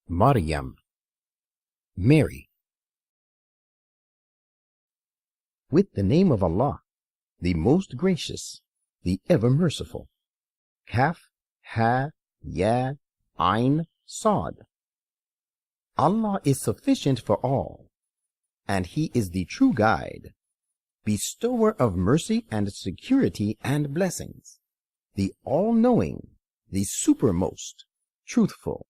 Maryam, Mary. With the name of Allah, the most gracious, the ever merciful. Kaf, Ha, Ya, Ain, Sad. Allah is sufficient for all, and He is the true guide, bestower of mercy and security and blessings, the all-knowing, the supermost, truthful.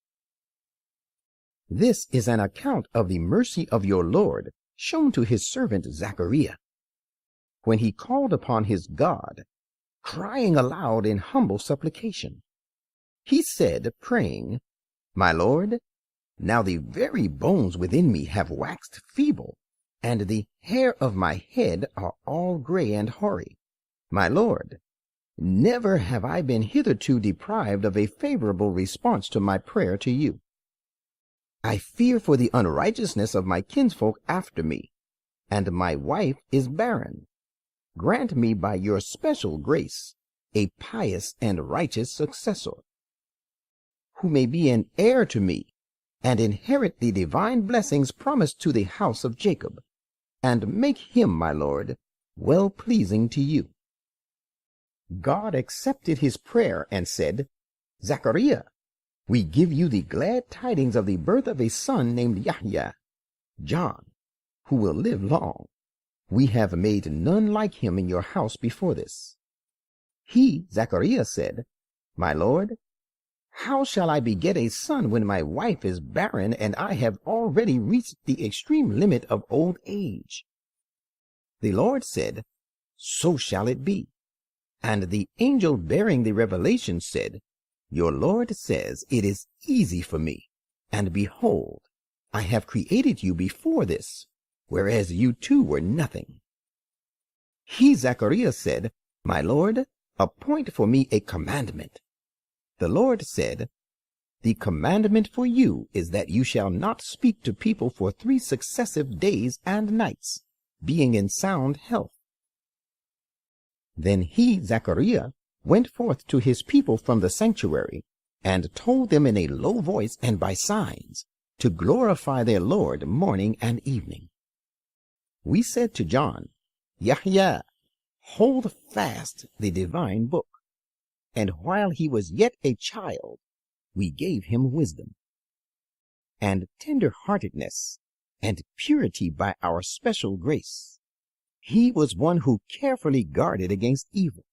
This is an account of the mercy of your Lord shown to his servant Zachariah, when he called upon his God, crying aloud in humble supplication. He said, praying, My Lord, now the very bones within me have waxed feeble, and the hair of my head are all gray and hoary. My Lord, never have I been hitherto deprived of a favorable response to my prayer to you. I fear for the unrighteousness of my kinsfolk after me, and my wife is barren. Grant me by your special grace a pious and righteous successor, who may be an heir to me and inherit the divine blessings promised to the house of Jacob, and make him, my Lord, well-pleasing to you. God accepted his prayer and said, Zachariah, we give you the glad tidings of the birth of a son named Yahya, John, who will live long. We have made none like him in your house before this. He, Zachariah, said, My Lord, how shall I beget a son when my wife is barren and I have already reached the extreme limit of old age? The Lord said, So shall it be. And the angel bearing the revelation said, Your Lord says, It is easy for me, and behold, I have created you before this, whereas you too were nothing. He, Zachariah, said, My Lord, appoint for me a commandment. The Lord said, The commandment for you is that you shall not speak to people for 3 successive days and nights, being in sound health. Then he, Zachariah, went forth to his people from the sanctuary, and told them in a low voice and by signs, to glorify their Lord morning and evening. We said to John, Yahya, hold fast the divine book. And while he was yet a child, we gave him wisdom, and tender-heartedness, and purity by our special grace. He was one who carefully guarded against evil.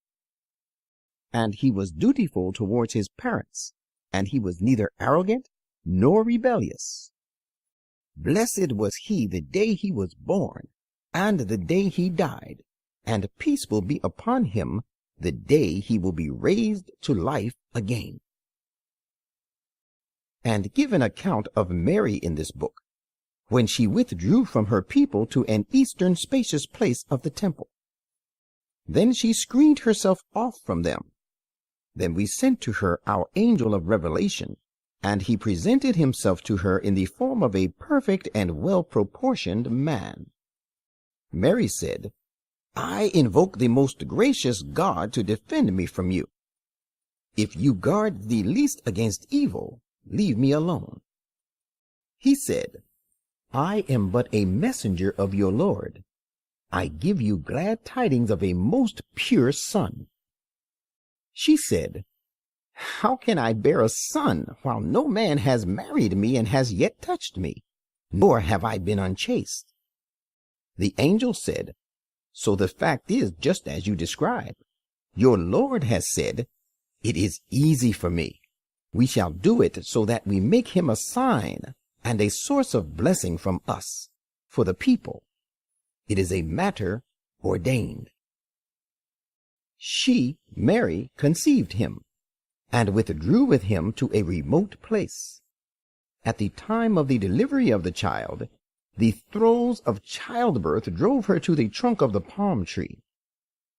And he was dutiful towards his parents, and he was neither arrogant nor rebellious. Blessed was he the day he was born, and the day he died, and peace will be upon him the day he will be raised to life again. And give an account of Mary in this book, when she withdrew from her people to an eastern spacious place of the temple. Then she screened herself off from them. Then we sent to her our angel of revelation, and he presented himself to her in the form of a perfect and well-proportioned man. Mary said, I invoke the most gracious God to defend me from you. If you guard the least against evil, leave me alone. He said, I am but a messenger of your Lord. I give you glad tidings of a most pure son. She said, How can I bear a son while no man has married me and has yet touched me, nor have I been unchaste? The angel said, So the fact is just as you describe. Your Lord has said, It is easy for me. We shall do it so that we make him a sign and a source of blessing from us, for the people. It is a matter ordained. She, Mary, conceived him, and withdrew with him to a remote place. At the time of the delivery of the child, the throes of childbirth drove her to the trunk of the palm tree.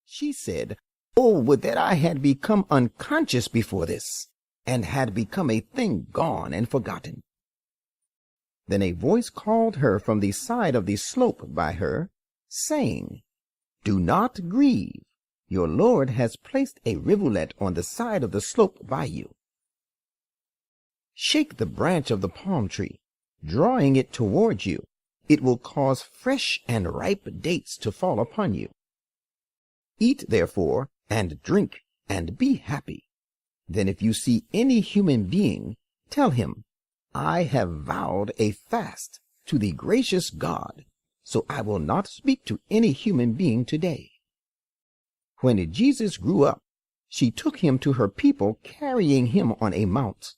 She said, Oh, would that I had become unconscious before this, and had become a thing gone and forgotten. Then a voice called her from the side of the slope by her, saying, Do not grieve. Your Lord has placed a rivulet on the side of the slope by you. shake the branch of the palm tree, drawing it towards you. It will cause fresh and ripe dates to fall upon you. Eat, therefore, and drink, and be happy. Then if you see any human being, tell him, I have vowed a fast to the gracious God, so I will not speak to any human being today. When Jesus grew up, she took him to her people, carrying him on a mount.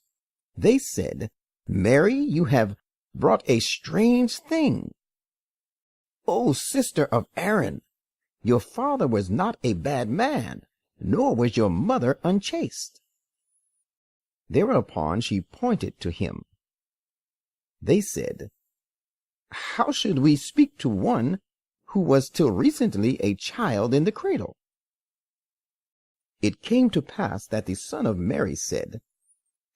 They said, Mary, you have brought a strange thing. O sister of Aaron, your father was not a bad man, nor was your mother unchaste. Thereupon she pointed to him. They said, How should we speak to one who was till recently a child in the cradle? It came to pass that the son of Mary said,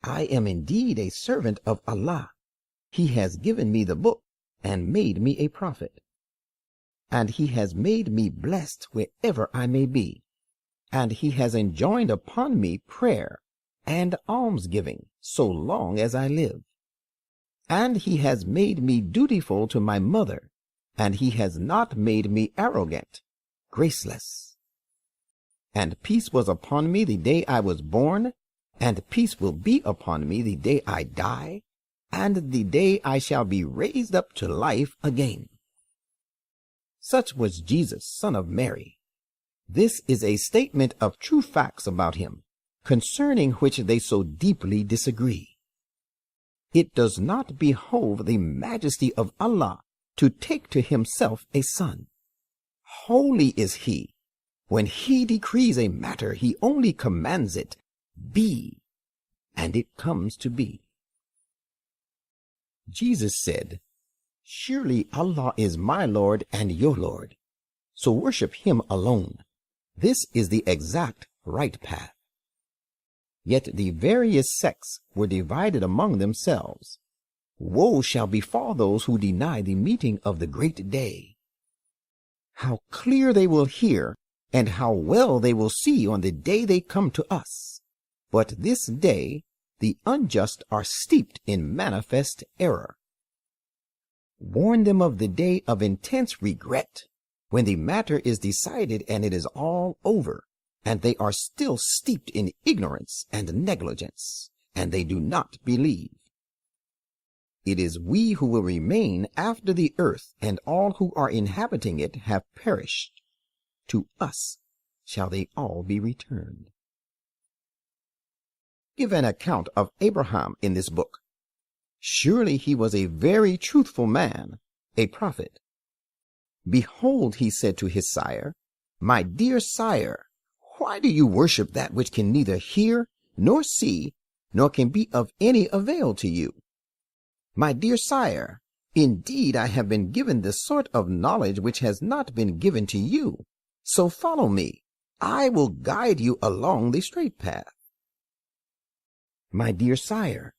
I am indeed a servant of Allah. He has given me the book and made me a prophet. And he has made me blessed wherever I may be. And he has enjoined upon me prayer and almsgiving so long as I live. And he has made me dutiful to my mother, and he has not made me arrogant, graceless. And peace was upon me the day I was born, and peace will be upon me the day I die, and the day I shall be raised up to life again. Such was Jesus, son of Mary. This is a statement of true facts about him, concerning which they so deeply disagree. It does not behove the majesty of Allah to take to himself a son. Holy is he. When he decrees a matter, he only commands it, be, and it comes to be. Jesus said, Surely Allah is my Lord and your Lord, so worship him alone. This is the exact right path. Yet the various sects were divided among themselves. Woe shall befall those who deny the meeting of the great day. How clear they will hear, and how well they will see on the day they come to us. But this day the unjust are steeped in manifest error. Warn them of the day of intense regret, when the matter is decided and it is all over, and they are still steeped in ignorance and negligence, and they do not believe. It is we who will remain after the earth, and all who are inhabiting it have perished. To us shall they all be returned. Give an account of Abraham in this book. Surely he was a very truthful man, a prophet. Behold, he said to his sire, My dear sire, why do you worship that which can neither hear, nor see, nor can be of any avail to you? My dear sire, indeed I have been given the sort of knowledge which has not been given to you. So follow me. I will guide you along the straight path. My dear sire,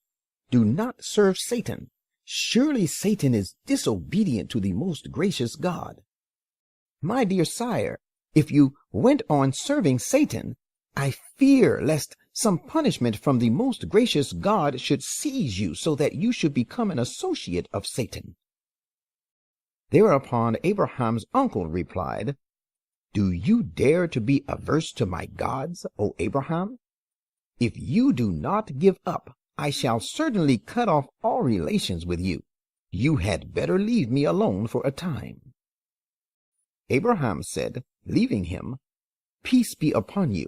do not serve Satan. Surely Satan is disobedient to the most gracious God. My dear sire, if you went on serving Satan, I fear lest some punishment from the most gracious God should seize you so that you should become an associate of Satan. Thereupon Abraham's uncle replied, Do you dare to be averse to my gods, O Abraham? If you do not give up, I shall certainly cut off all relations with you. You had better leave me alone for a time. Abraham said, leaving him, Peace be upon you.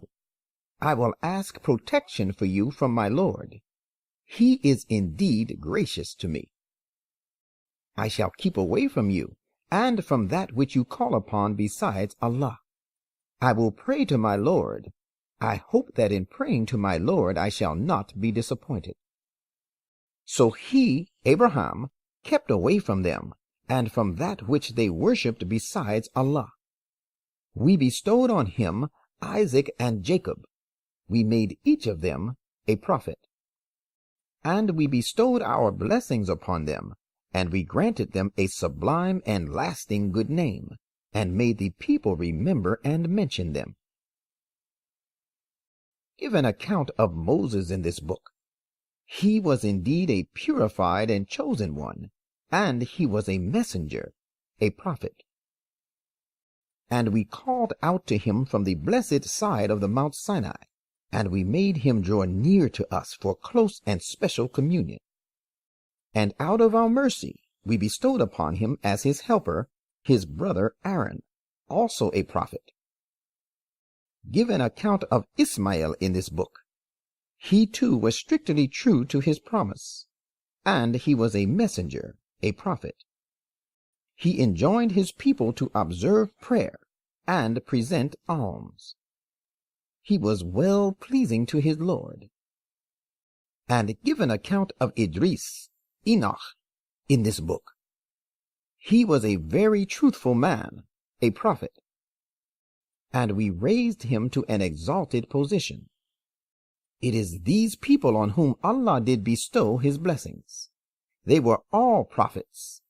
I will ask protection for you from my Lord. He is indeed gracious to me. I shall keep away from you, and from that which you call upon besides Allah. I will pray to my Lord. I hope that in praying to my Lord I shall not be disappointed. So he, Abraham, kept away from them, and from that which they worshipped besides Allah. We bestowed on him Isaac and Jacob. We made each of them a prophet. And we bestowed our blessings upon them, and we granted them a sublime and lasting good name, and made the people remember and mention them. Give an account of Moses in this book. He was indeed a purified and chosen one, and he was a messenger, a prophet. And we called out to him from the blessed side of the Mount Sinai, and we made him draw near to us for close and special communion. And out of our mercy we bestowed upon him as his helper his brother Aaron, also a prophet. Give an account of Ismael in this book. He too was strictly true to his promise, and he was a messenger, a prophet. He enjoined his people to observe prayer and present alms. He was well pleasing to his Lord. And give an account of Idris, Enoch, in this book. He was a very truthful man, a prophet, and we raised him to an exalted position. It is these people on whom Allah did bestow his blessings. They were all prophets.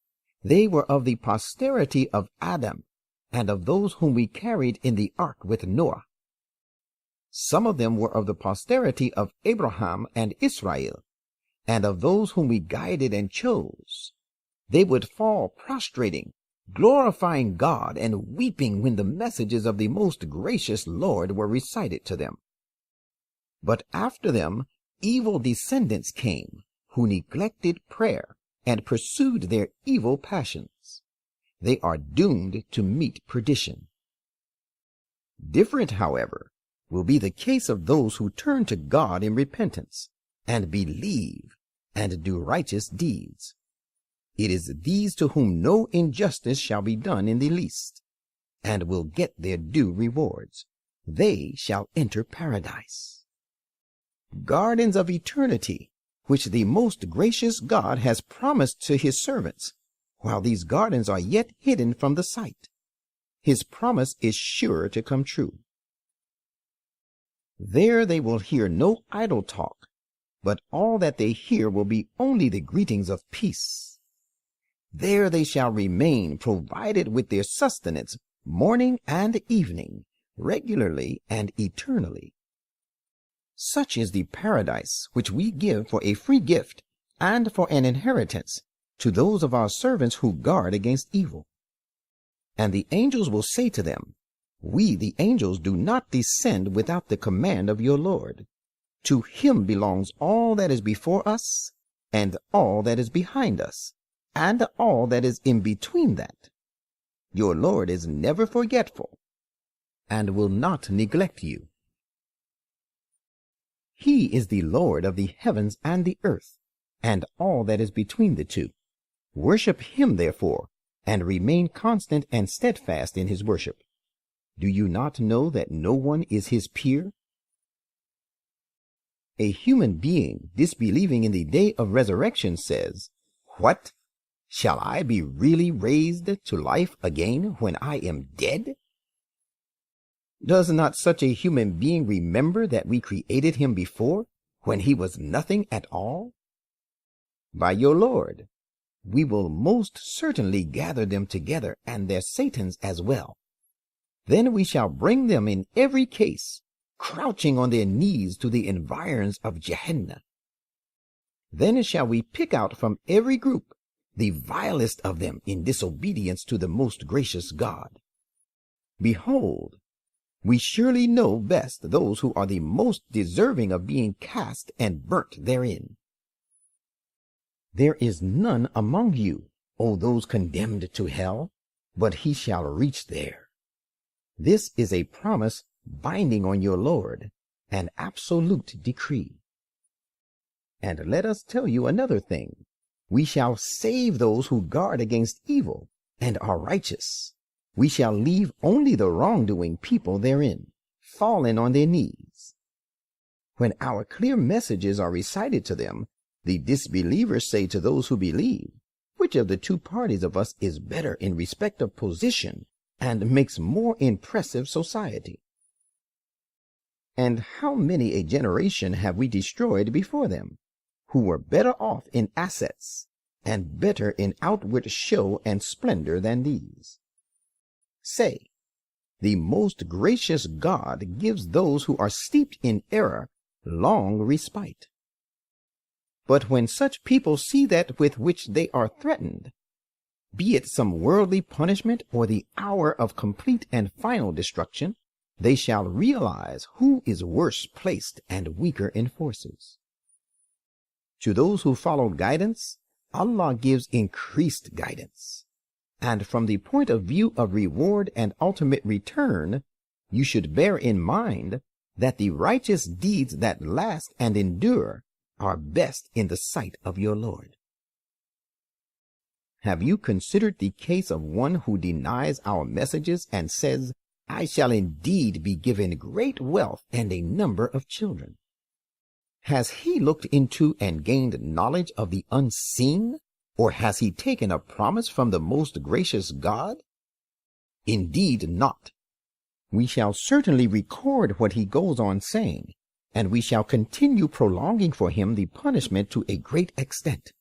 They were of the posterity of Adam, and of those whom we carried in the ark with Noah. Some of them were of the posterity of Abraham and Israel, and of those whom we guided and chose. They would fall prostrating, glorifying God and weeping when the messages of the most gracious Lord were recited to them. But after them evil descendants came, who neglected prayer and pursued their evil passions. They are doomed to meet perdition. Different, however, will be the case of those who turn to God in repentance, and believe, and do righteous deeds. It is these to whom no injustice shall be done in the least, and will get their due rewards. They shall enter paradise. Gardens of eternity, which the most gracious God has promised to his servants, while these gardens are yet hidden from the sight. His promise is sure to come true. There they will hear no idle talk, but all that they hear will be only the greetings of peace. There they shall remain, provided with their sustenance morning and evening, regularly and eternally. Such is the paradise which we give for a free gift and for an inheritance to those of our servants who guard against evil. And the angels will say to them, We, the angels, do not descend without the command of your Lord. To him belongs all that is before us, and all that is behind us, and all that is in between that. Your Lord is never forgetful, and will not neglect you. He is the Lord of the heavens and the earth, and all that is between the two. Worship him, therefore, and remain constant and steadfast in his worship. Do you not know that no one is his peer? A human being disbelieving in the day of resurrection says, What? Shall I be really raised to life again when I am dead? Does not such a human being remember that we created him before, when he was nothing at all? By your Lord, we will most certainly gather them together, and their satans as well. Then we shall bring them in every case, crouching on their knees to the environs of Gehenna. Then shall we pick out from every group the vilest of them in disobedience to the most gracious God. Behold, we surely know best those who are the most deserving of being cast and burnt therein. There is none among you, O those condemned to hell, but he shall reach there. This is a promise binding on your Lord, an absolute decree. And let us tell you another thing. We shall save those who guard against evil and are righteous. We shall leave only the wrongdoing people therein, fallen on their knees. When our clear messages are recited to them, the disbelievers say to those who believe, Which of the two parties of us is better in respect of position and makes more impressive society? And how many a generation have we destroyed before them, who were better off in assets and better in outward show and splendor than these? Say, the most gracious God gives those who are steeped in error long respite. But when such people see that with which they are threatened, be it some worldly punishment or the hour of complete and final destruction, they shall realize who is worse placed and weaker in forces. To those who follow guidance, Allah gives increased guidance. And from the point of view of reward and ultimate return, you should bear in mind that the righteous deeds that last and endure are best in the sight of your Lord. Have you considered the case of one who denies our messages and says, I shall indeed be given great wealth and a number of children? Has he looked into and gained knowledge of the unseen, or has he taken a promise from the most gracious God? Indeed not. We shall certainly record what he goes on saying, and we shall continue prolonging for him the punishment to a great extent.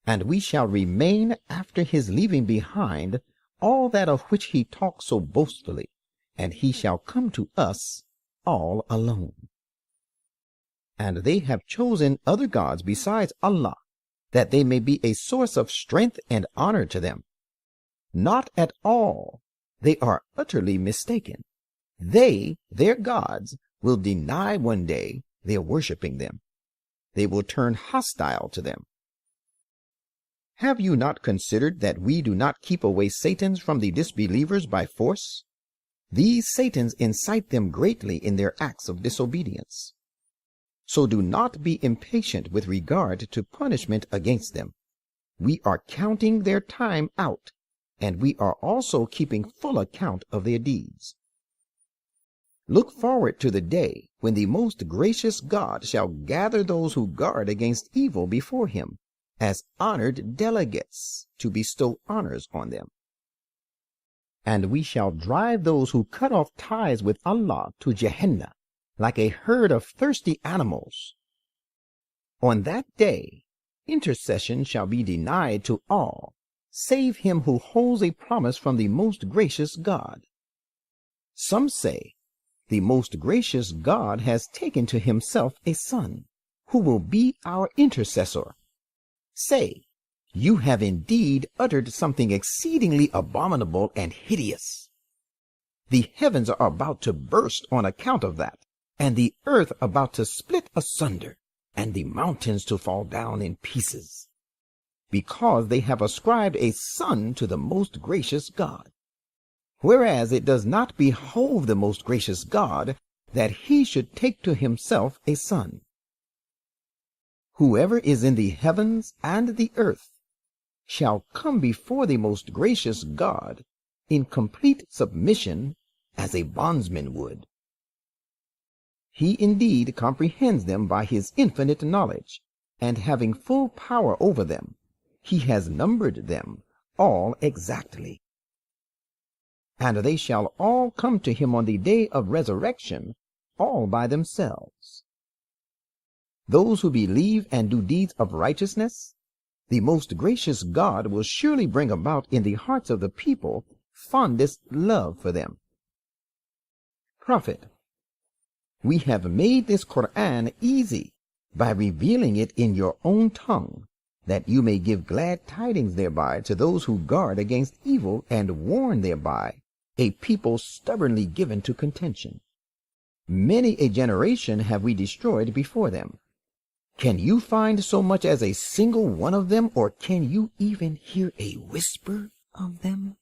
And we shall remain after his leaving behind all that of which he talks so boastfully, and he shall come to us all alone. And they have chosen other gods besides Allah, that they may be a source of strength and honor to them. Not at all. They are utterly mistaken. They, their gods, will deny one day their worshipping them. They will turn hostile to them. Have you not considered that we do not keep away Satans from the disbelievers by force? These Satans incite them greatly in their acts of disobedience. So do not be impatient with regard to punishment against them. We are counting their time out, and we are also keeping full account of their deeds. Look forward to the day when the most gracious God shall gather those who guard against evil before him as honored delegates to bestow honors on them. And we shall drive those who cut off ties with Allah to Jahannam like a herd of thirsty animals. On that day, intercession shall be denied to all, save him who holds a promise from the most gracious God. Some say, the most gracious God has taken to himself a son, who will be our intercessor. Say, you have indeed uttered something exceedingly abominable and hideous. The heavens are about to burst on account of that, and the earth about to split asunder, and the mountains to fall down in pieces, because they have ascribed a son to the most gracious God, whereas it does not behove the most gracious God that he should take to himself a son. Whoever is in the heavens and the earth shall come before the most gracious God in complete submission as a bondsman would. He indeed comprehends them by his infinite knowledge, and having full power over them, he has numbered them all exactly. And they shall all come to him on the day of resurrection, all by themselves. Those who believe and do deeds of righteousness, the most gracious God will surely bring about in the hearts of the people fondest love for them. Prophet, we have made this Quran easy by revealing it in your own tongue, that you may give glad tidings thereby to those who guard against evil and warn thereby a people stubbornly given to contention. Many a generation have we destroyed before them. Can you find so much as a single one of them, or can you even hear a whisper of them?